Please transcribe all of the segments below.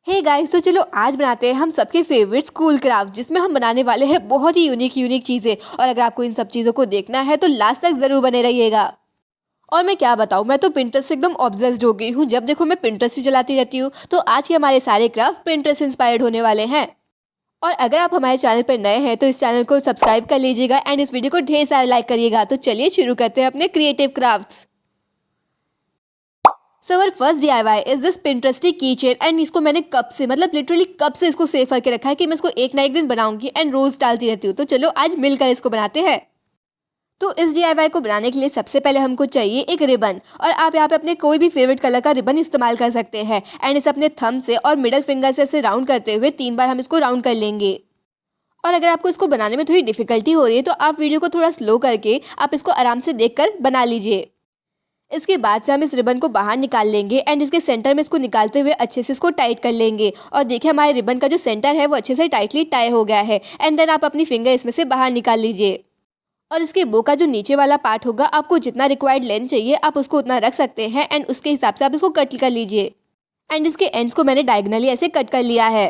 Hey guys, तो चलो आज बनाते हैं हम सबके फेवरेट स्कूल क्राफ्ट, जिसमें हम बनाने वाले हैं बहुत ही यूनिक चीज़ें। और अगर आपको इन सब चीज़ों को देखना है तो लास्ट तक ज़रूर बने रहिएगा। और मैं क्या बताऊँ, मैं तो पिंटरेस्ट से एकदम ऑब्सेस्ड हो गई हूँ। जब देखो मैं पिंटरेस्ट ही चलाती रहती हूँ। तो आज के हमारे सारे क्राफ्ट पिंटरेस्ट इंस्पायर्ड होने वाले हैं। और अगर आप हमारे चैनल पर नए हैं तो इस चैनल को सब्सक्राइब कर लीजिएगा एंड इस वीडियो को ढेर सारा लाइक करिएगा। तो चलिए शुरू करते हैं अपने creative crafts. So our first DIY is this पिंटरेस्टी की चेन एंड इसको मैंने कब से लिटरली कब से इसको सेव करके रखा है कि मैं इसको एक ना एक दिन बनाऊंगी एंड रोज डालती रहती हूँ। तो चलो आज मिलकर इसको बनाते हैं। तो इस DIY को बनाने के लिए सबसे पहले हमको चाहिए एक रिबन, और आप यहाँ पे अपने कोई भी फेवरेट कलर का रिबन इस्तेमाल कर सकते हैं। एंड इसे अपने थंब से और मिडल फिंगर से ऐसे राउंड करते हुए 3 बार हम इसको राउंड कर लेंगे। और अगर आपको इसको बनाने में थोड़ी डिफिकल्टी हो रही है तो आप वीडियो को थोड़ा स्लो करके आप इसको आराम से देखकर बना लीजिए। इसके बाद से हम इस रिबन को बाहर निकाल लेंगे एंड इसके सेंटर में इसको निकालते हुए अच्छे से इसको टाइट कर लेंगे। और देखिए हमारे रिबन का जो सेंटर है वो अच्छे से टाइटली टाई हो गया है। एंड देन आप अपनी फिंगर इसमें से बाहर निकाल लीजिए। और इसके बो का जो नीचे वाला पार्ट होगा, आपको जितना रिक्वायर्ड लेंथ चाहिए आप उसको उतना रख सकते हैं एंड उसके हिसाब से आप इसको कट कर लीजिए। एंड इसके एंड्स को मैंने डायगनली ऐसे कट कर लिया है।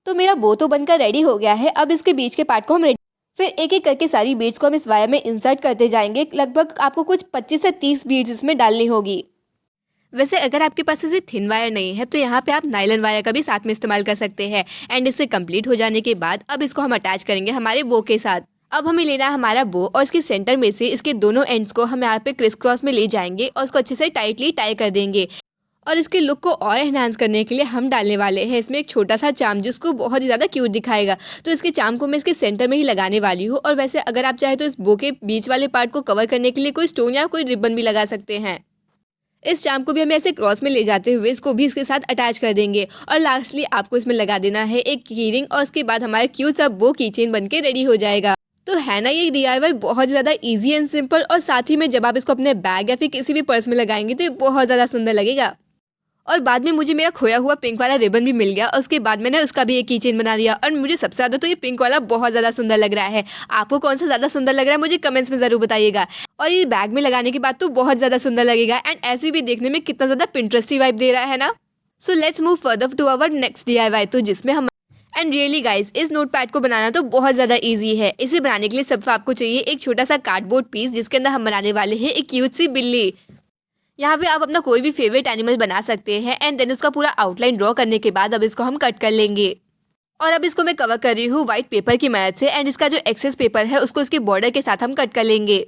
तो मेरा बो तो बनकर रेडी हो गया है। अब इसके बीच के पार्ट को हम रेडी, फिर एक एक करके सारी बीड्स को हम इस वायर में इंसर्ट करते जाएंगे। लगभग आपको कुछ 25 से 30 बीड्स इसमें डालनी होगी। वैसे अगर आपके पास ऐसे थिन वायर नहीं है तो यहाँ पे आप नायलॉन वायर का भी साथ में इस्तेमाल कर सकते हैं। एंड इससे कंप्लीट हो जाने के बाद अब इसको हम अटैच करेंगे हमारे बो के साथ। अब हमें लेना है हमारा बो और इसके सेंटर में से इसके दोनों एंड्स को हम यहाँ पे क्रिस क्रॉस में ले जाएंगे और उसको अच्छे से टाइटली टाई कर देंगे। और इसके लुक को और एनहांस करने के लिए हम डालने वाले हैं इसमें एक छोटा सा चार्म, जिसको बहुत ही ज़्यादा क्यूट दिखाएगा। तो इसके चार्म को मैं इसके सेंटर में ही लगाने वाली हूँ। और वैसे अगर आप चाहे तो इस बो के बीच वाले पार्ट को कवर करने के लिए कोई स्टोन या कोई रिबन भी लगा सकते हैं। इस चार्म को भी हमें ऐसे क्रॉस में ले जाते हुए इसको भी इसके साथ अटैच कर देंगे। और लास्टली आपको इसमें लगा देना है एक की रिंग, और उसके बाद हमारा क्यूट सा बो की चेन बन के रेडी हो जाएगा। तो है ना ये DIY बहुत ज़्यादा ईजी एंड सिंपल, और साथ ही में जब आप इसको अपने बैग या फिर किसी भी पर्स में लगाएंगे तो ये बहुत ज़्यादा सुंदर लगेगा। और बाद में मुझे मेरा खोया हुआ पिंक वाला रिबन भी मिल गया और उसके बाद मैंने उसका भी एक की चेन बना दिया। और मुझे सबसे ज़्यादा तो ये पिंक वाला बहुत ज़्यादा सुंदर लग रहा है। आपको कौन सा ज़्यादा सुंदर लग रहा है मुझे कमेंट्स में ज़रूर बताइएगा। और ये बैग में लगाने के बाद तो बहुत ज़्यादा सुंदर लगेगा एंड ऐसे भी देखने में कितना ज़्यादा पिंटरेस्टी वाइब दे रहा है ना। So let's move further to our next DIY, तो जिसमें हम एंड रियली गाइज इस नोट पैड को बनाना तो बहुत ज़्यादा ईजी है। इसे बनाने के लिए सिर्फ आपको चाहिए एक छोटा सा कार्डबोर्ड पीस, जिसके अंदर हम बनाने वाले हैं एक क्यूट सी बिल्ली। यहाँ पे आप अपना कोई भी फेवरेट एनिमल बना सकते हैं एंड देन उसका पूरा आउटलाइन ड्रॉ करने के बाद अब इसको हम कट कर लेंगे। और अब इसको मैं कवर कर रही हूँ व्हाइट पेपर की मदद से एंड इसका जो एक्सेस पेपर है उसको इसके बॉर्डर के साथ हम कट कर लेंगे।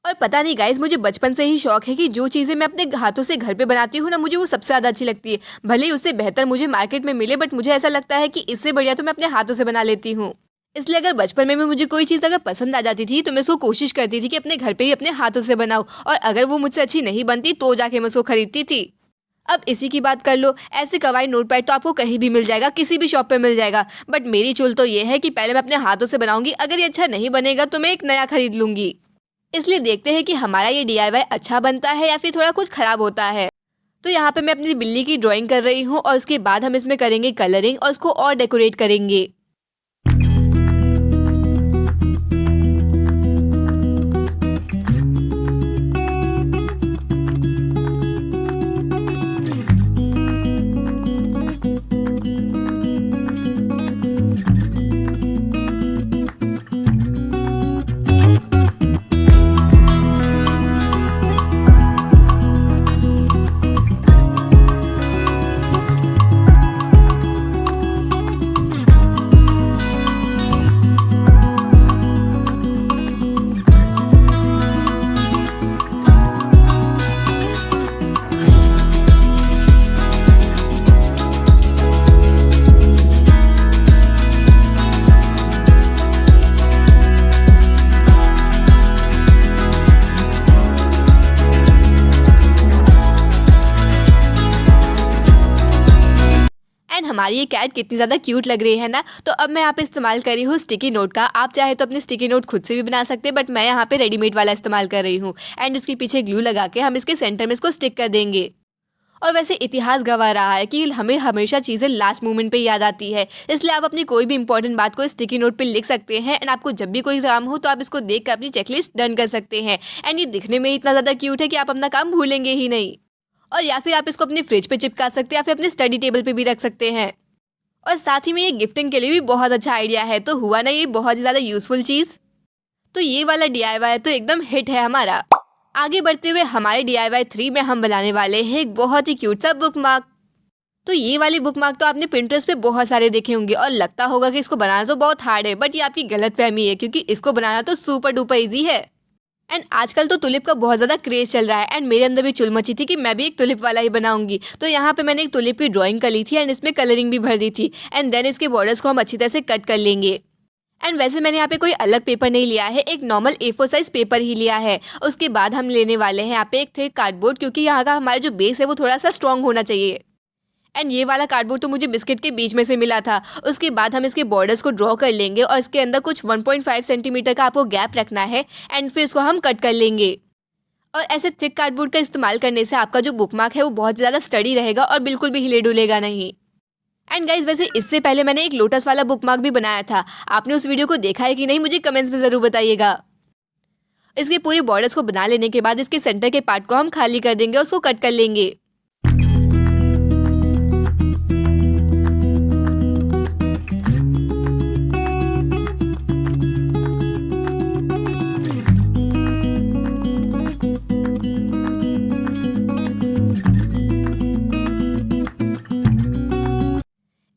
और पता नहीं गाइज, मुझे बचपन से ही शौक है कि जो चीज़ें मैं अपने हाथों से घर पे बनाती हूँ ना, मुझे वो सबसे ज़्यादा अच्छी लगती है। भले ही उससे बेहतर मुझे मार्केट में मिले, बट मुझे ऐसा लगता है कि इससे बढ़िया तो मैं अपने हाथों से बना लेती हूँ। इसलिए अगर बचपन में मुझे कोई चीज़ अगर पसंद आ जाती थी तो मैं उसको कोशिश करती थी कि अपने घर पे ही अपने हाथों से बनाऊँ, और अगर वो मुझसे अच्छी नहीं बनती तो जाके मैं उसको खरीदती थी। अब इसी की बात कर लो, ऐसे कवाई नोटपैड तो आपको कहीं भी मिल जाएगा, किसी भी शॉप पे मिल जाएगा। बट मेरी चुल तो ये है कि पहले मैं अपने हाथों से बनाऊंगी, अगर ये अच्छा नहीं बनेगा तो मैं एक नया खरीद लूंगी। इसलिए देखते हैं कि हमारा ये DIY अच्छा बनता है या फिर थोड़ा कुछ खराब होता है। तो यहाँ पे मैं अपनी बिल्ली की ड्राइंग कर रही हूँ और उसके बाद हम इसमें करेंगे कलरिंग और उसको और डेकोरेट करेंगे। हमारी ये कैट कितनी ज़्यादा क्यूट लग रही है ना। तो अब मैं यहाँ पे इस्तेमाल कर रही हूँ स्टिकी नोट का। आप चाहे तो अपने स्टिकी नोट खुद से भी बना सकते हैं, बट मैं यहाँ पे रेडीमेड वाला इस्तेमाल कर रही हूँ। एंड इसके पीछे ग्लू लगा के हम इसके सेंटर में इसको स्टिक कर देंगे। और वैसे इतिहास गवाह रहा है कि हमें हमेशा चीज़ें लास्ट मोमेंट पे याद आती है, इसलिए आप अपनी कोई भी इंपॉर्टेंट बात को स्टिकी नोट पे लिख सकते हैं। एंड आपको जब भी कोई एग्जाम हो तो आप इसको देख कर अपनी चेकलिस्ट डन कर सकते हैं। एंड ये दिखने में इतना ज़्यादा क्यूट है कि आप अपना काम भूलेंगे ही नहीं। और या फिर आप इसको अपने फ्रिज पे चिपका सकते हैं या फिर अपने स्टडी टेबल पे भी रख सकते हैं। और साथ ही में ये गिफ्टिंग के लिए भी बहुत अच्छा आइडिया है। तो हुआ ना ये बहुत ज़्यादा यूजफुल चीज़। तो ये वाला DIY तो एकदम हिट है हमारा। आगे बढ़ते हुए हमारे DIY 3 में हम बनाने वाले हैं एक बहुत ही क्यूट सा बुक मार्क। तो ये वाली बुक मार्क तो आपने पिंटरेस्ट पे बहुत सारे देखे होंगे और लगता होगा कि इसको बनाना तो बहुत हार्ड है, बट ये आपकी गलतफहमी है क्योंकि इसको बनाना तो सुपर डुपर इजी है। एंड आजकल तो टुलिप का बहुत ज़्यादा क्रेज चल रहा है एंड मेरे अंदर भी चुल मची थी कि मैं भी एक टुलिप वाला ही बनाऊंगी। तो यहाँ पे मैंने एक टुलिप की ड्राइंग कर ली थी एंड इसमें कलरिंग भी भर दी थी एंड देन इसके बॉर्डर्स को हम अच्छी तरह से कट कर लेंगे। एंड वैसे मैंने यहाँ पे कोई अलग पेपर नहीं लिया है, एक नॉर्मल A4 साइज पेपर ही लिया है। उसके बाद हम लेने वाले हैं यहाँ पे एक थिक कार्डबोर्ड, क्योंकि यहाँ का हमारा जो बेस है वो थोड़ा सा स्ट्रॉन्ग होना चाहिए। एंड ये वाला कार्डबोर्ड तो मुझे बिस्किट के बीच में से मिला था। उसके बाद हम इसके बॉर्डर्स को ड्रॉ कर लेंगे और इसके अंदर कुछ 1.5 सेंटीमीटर का आपको गैप रखना है एंड फिर इसको हम कट कर लेंगे। और ऐसे थिक कार्डबोर्ड का इस्तेमाल करने से आपका जो बुकमार्क है वो बहुत ज़्यादा स्टडी रहेगा और बिल्कुल भी हिले डुलेगा नहीं। एंड गाइज वैसे इससे पहले मैंने एक लोटस वाला बुकमार्क भी बनाया था। आपने उस वीडियो को देखा है कि नहीं, मुझे कमेंट्स में ज़रूर बताइएगा। इसके पूरे बॉर्डर्स को बना लेने के बाद इसके सेंटर के पार्ट को हम खाली कर देंगे और उसको कट कर लेंगे।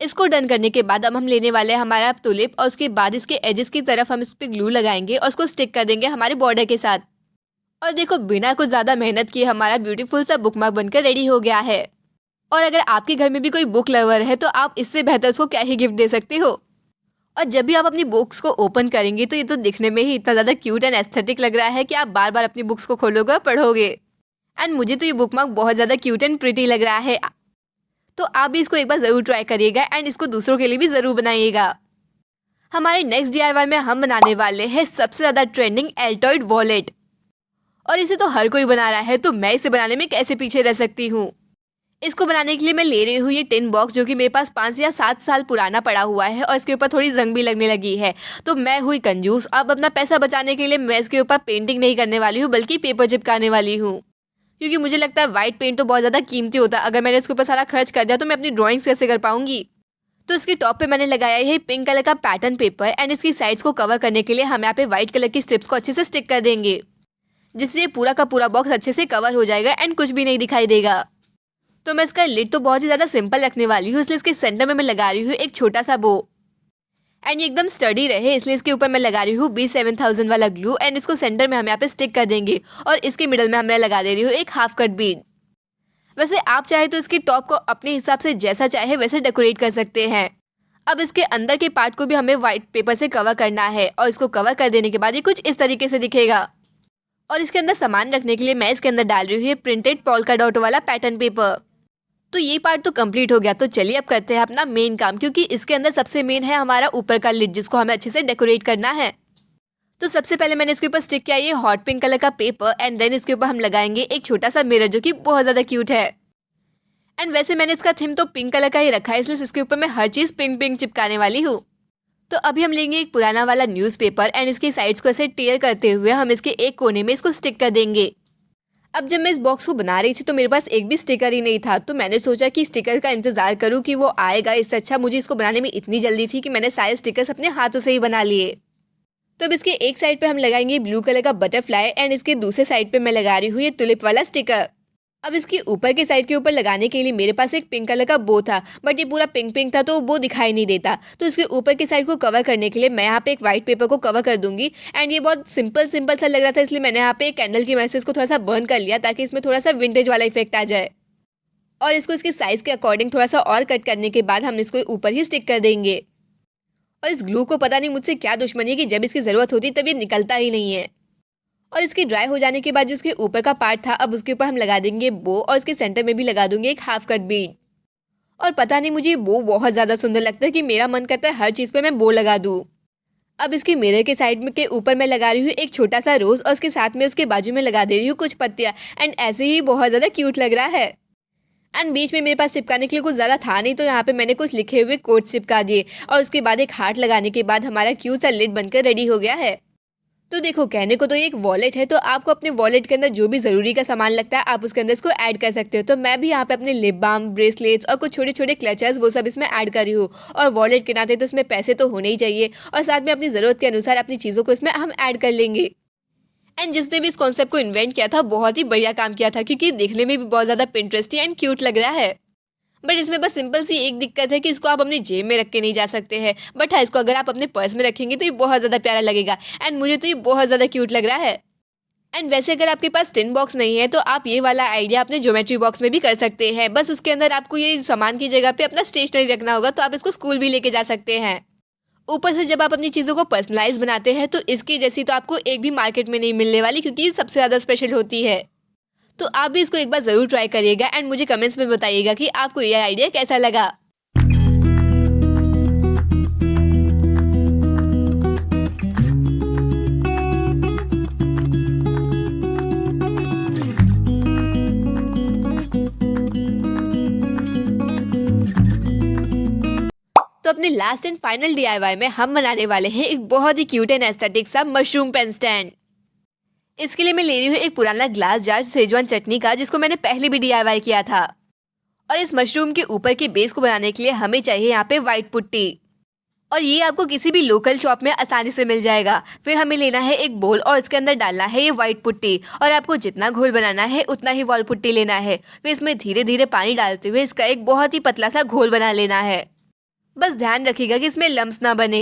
इसको डन करने के बाद अब हम लेने वाले हैं हमारा टुलिप और उसके बाद इसके एजेस की तरफ हम इस पर ग्लू लगाएंगे और उसको स्टिक कर देंगे हमारे बॉर्डर के साथ। और देखो बिना कुछ ज़्यादा मेहनत किए हमारा ब्यूटीफुल सा बुकमार्क बनकर रेडी हो गया है। और अगर आपके घर में भी कोई बुक लवर है तो आप इससे बेहतर उसको क्या ही गिफ्ट दे सकते हो। और जब भी आप अपनी बुक्स को ओपन करेंगे तो ये तो दिखने में ही इतना ज़्यादा क्यूट एंड एस्थेटिक लग रहा है कि आप बार बार अपनी बुक्स को खोलोगे और पढ़ोगे। एंड मुझे तो ये बुकमार्क बहुत ज़्यादा क्यूट एंड प्रिटी लग रहा है। तो आप भी इसको एक बार ज़रूर ट्राई करिएगा एंड इसको दूसरों के लिए भी ज़रूर बनाइएगा। हमारे नेक्स्ट DIY में हम बनाने वाले हैं सबसे ज़्यादा ट्रेंडिंग एल्टॉइड वॉलेट। और इसे तो हर कोई बना रहा है, तो मैं इसे बनाने में कैसे पीछे रह सकती हूँ। इसको बनाने के लिए मैं ले रही हूँ ये टिन बॉक्स, जो कि मेरे पास 5 या 7 साल पुराना पड़ा हुआ है और इसके ऊपर थोड़ी जंग भी लगने लगी है। तो मैं हुई कंजूस, अब अपना पैसा बचाने के लिए मैं इसके ऊपर पेंटिंग नहीं करने वाली हूँ बल्कि पेपर चिपकाने वाली हूँ, क्योंकि मुझे लगता है वाइट पेंट तो बहुत ज़्यादा कीमती होता है। अगर मैंने इसके ऊपर सारा खर्च कर दिया तो मैं अपनी ड्राइंग्स कैसे कर पाऊंगी। तो इसके टॉप पे मैंने लगाया है पिंक कलर का पैटर्न पेपर एंड इसकी साइड्स को कवर करने के लिए हम यहाँ पे व्हाइट कलर की स्ट्रिप्स को अच्छे से स्टिक कर देंगे, जिससे पूरा का पूरा बॉक्स अच्छे से कवर हो जाएगा एंड कुछ भी नहीं दिखाई देगा। तो मैं इसका लिड तो बहुत ही ज़्यादा सिंपल रखने वाली हूँ, इसलिए इसके सेंटर में मैं लगा रही हूँ एक छोटा सा बो एंड ये एकदम स्टडी रहे इसलिए इसके ऊपर मैं लगा रही हूँ B7000 वाला ग्लू एंड इसको सेंटर में हम यहाँ पे स्टिक कर देंगे और इसके मिडल में मैं लगा दे रही हूँ एक हाफ कट बीड। वैसे आप चाहे तो इसके टॉप को अपने हिसाब से जैसा चाहे वैसे डेकोरेट कर सकते हैं। अब इसके अंदर के पार्ट को भी हमें व्हाइट पेपर से कवर करना है और इसको कवर कर देने के बाद ये कुछ इस तरीके से दिखेगा। और इसके अंदर सामान रखने के लिए मैं इसके अंदर डाल रही हूँ प्रिंटेड पोल्का डॉट वाला पैटर्न पेपर। तो ये पार्ट तो कंप्लीट हो गया। तो चलिए अब करते हैं अपना मेन काम, क्योंकि इसके अंदर सबसे मेन है हमारा ऊपर का लिड, जिसको हमें अच्छे से डेकोरेट करना है। तो सबसे पहले मैंने इसके ऊपर स्टिक किया ये हॉट पिंक कलर का पेपर एंड देन इसके ऊपर हम लगाएंगे एक छोटा सा मिरर, जो कि बहुत ज़्यादा क्यूट है। एंड वैसे मैंने इसका थीम तो पिंक कलर का ही रखा है, इसलिए इसके ऊपर मैं हर चीज़ पिंक पिंक चिपकाने वाली हूँ। तो अभी हम लेंगे एक पुराना वाला न्यूज़पेपर एंड इसकी साइड्स को ऐसे टेयर करते हुए हम इसके एक कोने में इसको स्टिक कर देंगे। अब जब मैं इस बॉक्स को बना रही थी तो मेरे पास एक भी स्टिकर ही नहीं था, तो मैंने सोचा कि स्टिकर का इंतज़ार करूँ कि वो आएगा। इससे अच्छा मुझे इसको बनाने में इतनी जल्दी थी कि मैंने सारे स्टिकर्स अपने हाथों से ही बना लिए। तो अब इसके एक साइड पे हम लगाएंगे ब्लू कलर का बटरफ्लाई एंड इसके दूसरे साइड पे मैं लगा रही हूँ ये टुलिप वाला स्टिकर। अब इसके ऊपर के साइड के ऊपर लगाने के लिए मेरे पास एक पिंक कलर का बो था, बट ये पूरा पिंक पिंक था तो वो दिखाई नहीं देता। तो इसके ऊपर के साइड को कवर करने के लिए मैं यहाँ पे एक व्हाइट पेपर को कवर कर दूंगी एंड ये बहुत सिंपल सा लग रहा था, इसलिए मैंने यहाँ पे एक कैंडल की मदद से इसको थोड़ा सा बर्न कर लिया ताकि इसमें थोड़ा सा विंटेज वाला इफेक्ट आ जाए। और इसको इसके साइज़ के अकॉर्डिंग थोड़ा सा और कट करने के बाद हम इसको ऊपर ही स्टिक कर देंगे। और इस ग्लू को पता नहीं मुझसे क्या दुश्मनी है कि जब इसकी ज़रूरत होती तब ये निकलता ही नहीं है। और इसके ड्राई हो जाने के बाद जो उसके ऊपर का पार्ट था अब उसके ऊपर हम लगा देंगे बो और इसके सेंटर में भी लगा दूंगी एक हाफ कट बीड। और पता नहीं मुझे बो बहुत ज़्यादा सुंदर लगता है कि मेरा मन करता है हर चीज़ पे मैं बो लगा दूँ। अब इसके मिरर के साइड में के ऊपर मैं लगा रही हूँ एक छोटा सा रोज़ और उसके साथ में उसके बाजू में लगा दे रही हूँ कुछ पत्तियाँ एंड ऐसे ही बहुत ज़्यादा क्यूट लग रहा है। एंड बीच में मेरे पास चिपकाने के लिए कुछ ज़्यादा था नहीं, तो यहाँ पे मैंने कुछ लिखे हुए कोट्स चिपका दिए और उसके बाद एक हार्ट लगाने के बाद हमारा क्यूट सा लिड बनकर रेडी हो गया है। तो देखो, कहने को तो ये एक वॉलेट है, तो आपको अपने वॉलेट के अंदर जो भी ज़रूरी का सामान लगता है आप उसके अंदर इसको ऐड कर सकते हो। तो मैं भी यहाँ पे अपने लिप बाम, ब्रेसलेट्स और कुछ छोटे छोटे क्लचर्स वो सब इसमें ऐड कर रही हूँ। और वॉलेट के नाते तो इसमें पैसे तो होने ही चाहिए, और साथ में अपनी ज़रूरत के अनुसार अपनी चीज़ों को इसमें हम ऐड कर लेंगे। एंड जिसने भी इस कॉन्सेप्ट को इन्वेंट किया था बहुत ही बढ़िया काम किया था, क्योंकि देखने में भी बहुत ज़्यादा पिंटरेस्टी एंड क्यूट लग रहा है। बट इसमें बस सिंपल सी एक दिक्कत है कि इसको आप अपनी जेब में रख के नहीं जा सकते हैं। बट हाँ, इसको अगर आप अपने पर्स में रखेंगे तो ये बहुत ज़्यादा प्यारा लगेगा, एंड मुझे तो ये बहुत ज़्यादा क्यूट लग रहा है। एंड वैसे अगर आपके पास टिन बॉक्स नहीं है तो आप ये वाला आइडिया अपने ज्योमेट्री बॉक्स में भी कर सकते हैं। बस उसके अंदर आपको ये सामान की जगह पे अपना स्टेशनरी रखना होगा, तो आप इसको स्कूल भी लेके जा सकते हैं। ऊपर से जब आप अपनी चीज़ों को पर्सनलाइज बनाते हैं तो इसकी जैसी तो आपको एक भी मार्केट में नहीं मिलने वाली, क्योंकि ये सबसे ज़्यादा स्पेशल होती है। तो आप भी इसको एक बार ज़रूर ट्राई करिएगा एंड मुझे कमेंट्स में बताइएगा कि आपको ये आइडिया कैसा लगा। तो अपने लास्ट एंड फाइनल डीआईवाई में हम बनाने वाले हैं एक बहुत ही क्यूट एंड एस्थेटिक सा मशरूम पेन स्टैंड। इसके लिए मैं ले रही हूँ एक पुराना ग्लास जार सेजवान चटनी का, जिसको मैंने पहले भी डीआईवाई किया था। और इस मशरूम के ऊपर के बेस को बनाने के लिए हमें चाहिए यहाँ पे व्हाइट पुट्टी, और ये आपको किसी भी लोकल शॉप में आसानी से मिल जाएगा। फिर हमें लेना है एक बोल और इसके अंदर डालना है ये व्हाइट पुट्टी, और आपको जितना घोल बनाना है उतना ही वॉल पुट्टी लेना है। फिर इसमें धीरे धीरे पानी डालते हुए इसका एक बहुत ही पतला सा घोल बना लेना है। बस ध्यान रखिएगा कि इसमें लम्स ना बने।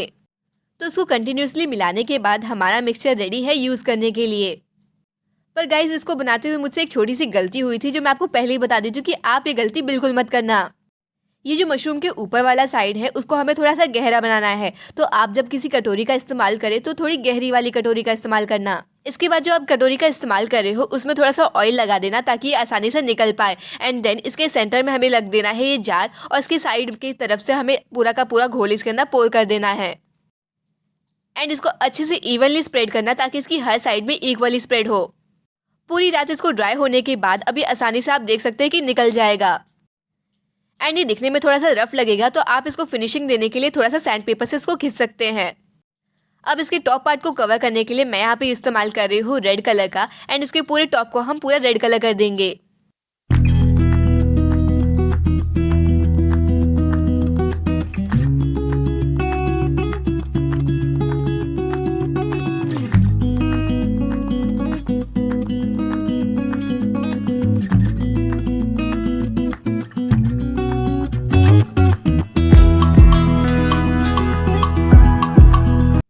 तो इसको कंटिन्यूसली मिलाने के बाद हमारा मिक्सचर रेडी है यूज़ करने के लिए। पर गाइज, इसको बनाते हुए मुझसे एक छोटी सी गलती हुई थी, जो मैं आपको पहले ही बता देती हूँ कि आप ये गलती बिल्कुल मत करना। ये जो मशरूम के ऊपर वाला साइड है उसको हमें थोड़ा सा गहरा बनाना है, तो आप जब किसी कटोरी का इस्तेमाल करें तो थोड़ी गहरी वाली कटोरी का इस्तेमाल करना। इसके बाद जो आप कटोरी का इस्तेमाल कर रहे हो उसमें थोड़ा सा ऑयल लगा देना ताकि ये आसानी से निकल पाए। एंड देन इसके सेंटर में हमें लग देना है ये जार, और इसकी साइड की तरफ से हमें पूरा का पूरा घोल इसके अंदर पोर कर देना है। एंड इसको अच्छे से इवनली स्प्रेड करना ताकि इसकी हर साइड में इक्वली स्प्रेड हो। पूरी रात इसको ड्राई होने के बाद अभी आसानी से आप देख सकते हैं कि निकल जाएगा। एंड ये दिखने में थोड़ा सा रफ लगेगा, तो आप इसको फिनिशिंग देने के लिए थोड़ा सा सैंड पेपर से इसको खींच सकते हैं। अब इसके टॉप पार्ट को कवर करने के लिए मैं यहाँ पे इस्तेमाल कर रही हूँ रेड कलर का, एंड इसके पूरे टॉप को हम पूरा रेड कलर कर देंगे।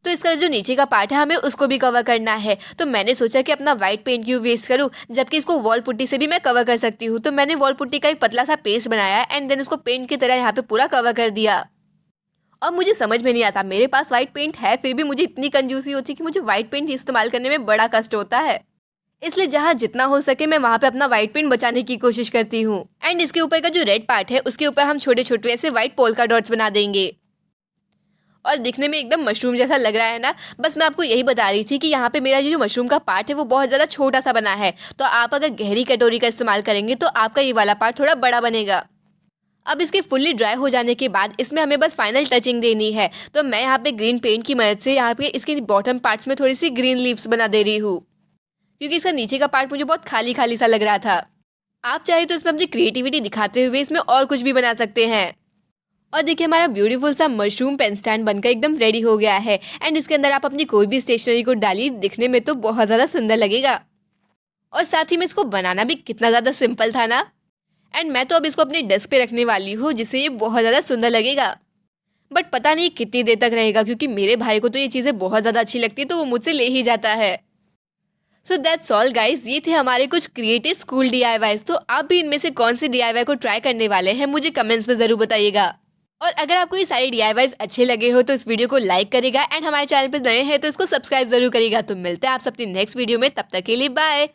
इसका जो नीचे का पार्ट है हमें उसको भी कवर करना है। तो मैंने सोचा कि अपना व्हाइट पेंट क्यों वेस्ट करूं, जबकि इसको वॉल पुट्टी से भी मैं कवर कर सकती हूँ। तो मैंने वॉल पुट्टी का एक पतला सा पेस्ट बनाया एंड देन उसको पेंट की तरह यहाँ पे पूरा कवर कर दिया। और मुझे समझ में नहीं आता, मेरे पास व्हाइट पेंट है फिर भी मुझे इतनी कंजूसी होती है कि मुझे व्हाइट पेंट इस्तेमाल करने में बड़ा कष्ट होता है। इसलिए जहाँ जितना हो सके मैं वहाँ पे अपना व्हाइट पेंट बचाने की कोशिश करती हूँ। एंड इसके ऊपर का जो रेड पार्ट है उसके ऊपर हम छोटे छोटे ऐसे व्हाइट पोल्का डॉट्स बना देंगे, और दिखने में एकदम मशरूम जैसा लग रहा है ना। बस मैं आपको यही बता रही थी कि यहाँ पे मेरा जो मशरूम का पार्ट है वो बहुत ज़्यादा छोटा सा बना है, तो आप अगर गहरी कटोरी का इस्तेमाल करेंगे तो आपका ये वाला पार्ट थोड़ा बड़ा बनेगा। अब इसके फुल्ली ड्राई हो जाने के बाद इसमें हमें बस फाइनल टचिंग देनी है। तो मैं यहाँ पे ग्रीन पेंट की मदद से यहाँ पे इसके बॉटम पार्ट्स में थोड़ी सी ग्रीन लीव्स बना दे रही हूँ, क्योंकि इसका नीचे का पार्ट मुझे बहुत खाली खाली सा लग रहा था। आप चाहे तो इसमें अपनी क्रिएटिविटी दिखाते हुए इसमें और कुछ भी बना सकते हैं। और देखिए, हमारा ब्यूटीफुल सा मशरूम पेन स्टैंड बनकर एकदम रेडी हो गया है। एंड इसके अंदर आप अपनी कोई भी स्टेशनरी को डालिए, दिखने में तो बहुत ज़्यादा सुंदर लगेगा। और साथ ही में इसको बनाना भी कितना ज़्यादा सिंपल था ना। एंड मैं तो अब इसको अपने डेस्क पे रखने वाली हूँ, जिससे ये बहुत ज़्यादा सुंदर लगेगा। बट पता नहीं कितनी देर तक रहेगा, क्योंकि मेरे भाई को तो ये चीज़ें बहुत ज़्यादा अच्छी लगती है तो वो मुझसे ले ही जाता है। सो दैट्स ऑल गाइज, ये थे हमारे कुछ क्रिएटिव स्कूल DIYs। तो आप भी इनमें से कौन से DIY को ट्राई करने वाले हैं मुझे कमेंट्स में ज़रूर बताइएगा। और अगर आपको ये सारे DIYs अच्छे लगे हो तो इस वीडियो को लाइक करेगा, एंड हमारे चैनल पर नए हैं तो इसको सब्सक्राइब जरूर करेगा। तो मिलते हैं आप सबकी नेक्स्ट वीडियो में, तब तक के लिए बाय।